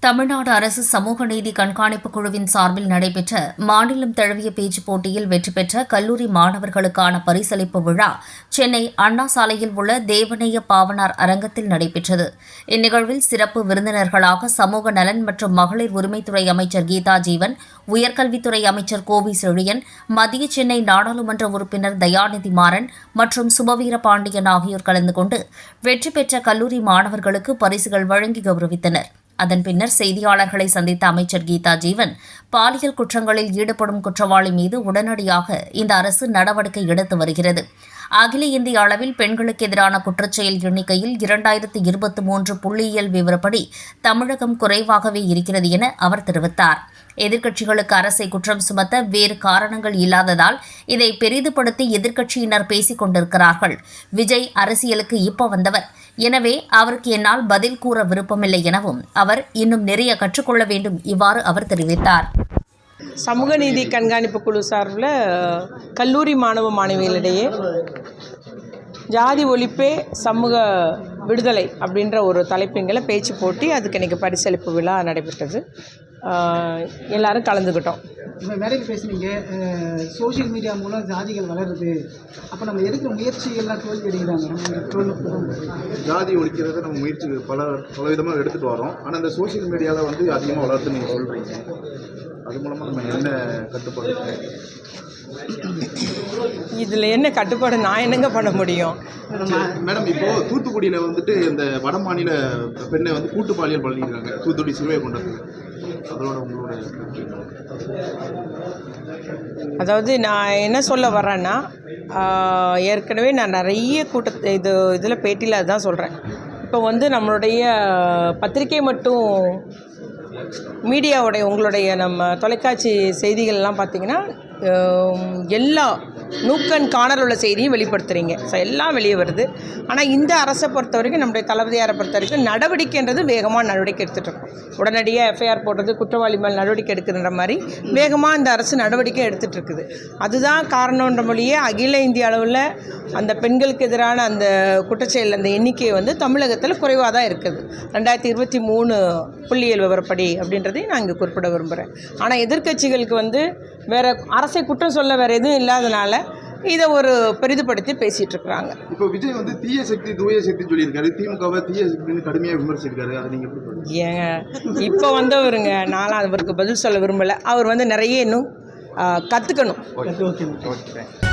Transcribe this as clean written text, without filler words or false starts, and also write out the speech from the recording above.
தமிழ்நாடு அரசு சமூக நீதி கண்காணிப்பு குழுவின் சார்பில் நடைபெற்ற மாநிலம் தழுவிய பேச்சுப் போட்டியில் வெற்றி பெற்ற கல்லூரி மாணவர்களுக்கான பரிசளிப்பு விழா சென்னை அண்ணா சாலையில் உள்ள தேவநேய பாவனார் அரங்கத்தில் நடைபெற்றது. இந்நிகழ்வில் சிறப்பு விருந்தினர்களாக சமூக நலன் மற்றும் மகளிர் உரிமைத்துறை அமைச்சர் கீதா ஜீவன், உயர்கல்வித்துறை அமைச்சர் கோவி செழியன், மத்திய சென்னை நாடாளுமன்ற உறுப்பினர் தயாநிதி மாறன் மற்றும் சுபவீர பாண்டியன் ஆகியோர் கலந்து கொண்டு வெற்றி பெற்ற கல்லூரி மாணவர்களுக்கு பரிசுகள் வழங்கி கௌரவித்தனர். அதன் பின்னர் செய்தியாளர்களை சந்தித்த அமைச்சர் கீதா ஜீவன், பாலியல் குற்றங்களில் ஈடுபடும் குற்றவாளி மீது உடனடியாக இந்த அரசு நடவடிக்கை எடுத்து வருகிறது. அகில இந்திய அளவில் பெண்களுக்கு எதிரான குற்றச்செயல் எண்ணிக்கையில் 2023 புள்ளியியல் விவரப்படி தமிழகம் குறைவாகவே இருக்கிறது என அவர் தெரிவித்தார். எதிர்க்கட்சிகளுக்கு அரசை குற்றம் சுமத்த வேறு காரணங்கள் இல்லாததால் இதை பெரிதுபடுத்தி எதிர்க்கட்சியினர் பேசிக் கொண்டிருக்கிறார்கள். விஜய் அரசியலுக்கு இப்ப வந்தவர், எனவே அவருக்கு என்னால் பதில் கூற விருப்பமில்லை எனவும் அவர் இன்னும் நிறைய கற்றுக்கொள்ள வேண்டும், இவ்வாறு அவர் தெரிவித்தார். சமூக நீதி கண்காணிப்பு குழு சார்பில் கல்லூரி மாணவ மாணவிகளிடையே ஜாதி ஒழிப்பே சமூக விடுதலை அப்படின்ற ஒரு தலைப்பின்களை பேச்சு போட்டி, அதுக்கு இன்றைக்கி பரிசளிப்பு விழா நடைபெற்றது. எல்லாரும் கலந்துக்கிட்டோம். இப்போ நிறைய பேசுனீங்க, சோஷியல் மீடியா மூலம் ஜாதிகள் வளருது, அப்போ நம்ம எதுக்கு முயற்சிகள்லாம் தோல்வி அடைகிறாங்க? ஜாதி ஒழிக்கிறத நம்ம முயற்சி பல விதமாக எடுத்துகிட்டு வரோம். ஆனால் இந்த சோஷியல் மீடியாவில் வந்து அதிகமாக வளர்த்து நீங்கள் சொல்கிறீங்க, அது மூலமாக நம்ம என்ன கட்டுப்பாடு? இதில் என்ன கட்டுப்பாடு, நான் என்னங்க பண்ண முடியும்? மேடம், இப்போது தூத்துக்குடியில் வந்துட்டு இந்த வட மாநில பெண்ணை வந்து கூட்டு பாலியல் பண்ணியிருக்காங்க, தூத்துக்குடி சிலுவை கொண்டது, அதோட உங்களோட? அதாவது நான் என்ன சொல்ல வரேன்னா, ஏற்கனவே நான் நிறைய இதில் பேட்டியில் அதுதான் சொல்கிறேன். இப்போ வந்து நம்மளுடைய பத்திரிகை மட்டும் மீடியாவுடைய உங்களுடைய நம்ம தொலைக்காட்சி செய்திகள்லாம் பார்த்திங்கன்னா எல்லா நூக்கன் காணல் உள்ள செய்தியும் வெளிப்படுத்துகிறீங்க. ஸோ எல்லாம் வெளியே வருது. ஆனால் இந்த அரசை பொறுத்த வரைக்கும், நம்முடைய தளபதியாரை பொறுத்த வரைக்கும் நடவடிக்கைன்றது வேகமாக நடவடிக்கை எடுத்துகிட்ருக்கோம். உடனடியாக எஃப்ஐஆர் போடுறது, குற்றவாளி மேல் நடவடிக்கை எடுக்கிற மாதிரி வேகமாக இந்த அரசு நடவடிக்கை எடுத்துகிட்ருக்குது. அதுதான் காரணன்ற மொழியே அகில இந்திய அளவில் அந்த பெண்களுக்கு எதிரான அந்த குற்றச்செயல் அந்த எண்ணிக்கை வந்து தமிழகத்தில் குறைவாக தான் இருக்குது. 2023 புள்ளியியல் விவரப்படி அப்படின்றதையும் நான் இங்கே குறிப்பிட விரும்புகிறேன். ஆனால் எதிர்க்கட்சிகளுக்கு வந்து வேறு அரசை குற்றம் சொல்ல வேறு எதுவும் இல்லாதனால இதை ஒரு பெரிதுபடுத்தி பேசிகிட்டு இருக்கிறாங்க. இப்போ விஜய் வந்து தீய சக்தி தூய சக்தி சொல்லியிருக்காரு, திமுகவை தீய சக்தின்னு கடுமையாக விமர்சிச்சிருக்காரு, அதை நீங்கள் எப்படி பண்ணுறீங்க? ஏங்க இப்போ வந்தவருங்க, நானும் அவருக்கு பதில் சொல்ல விரும்பலை. அவர் வந்து நிறைய இன்னும் கற்றுக்கணும். ஓகே.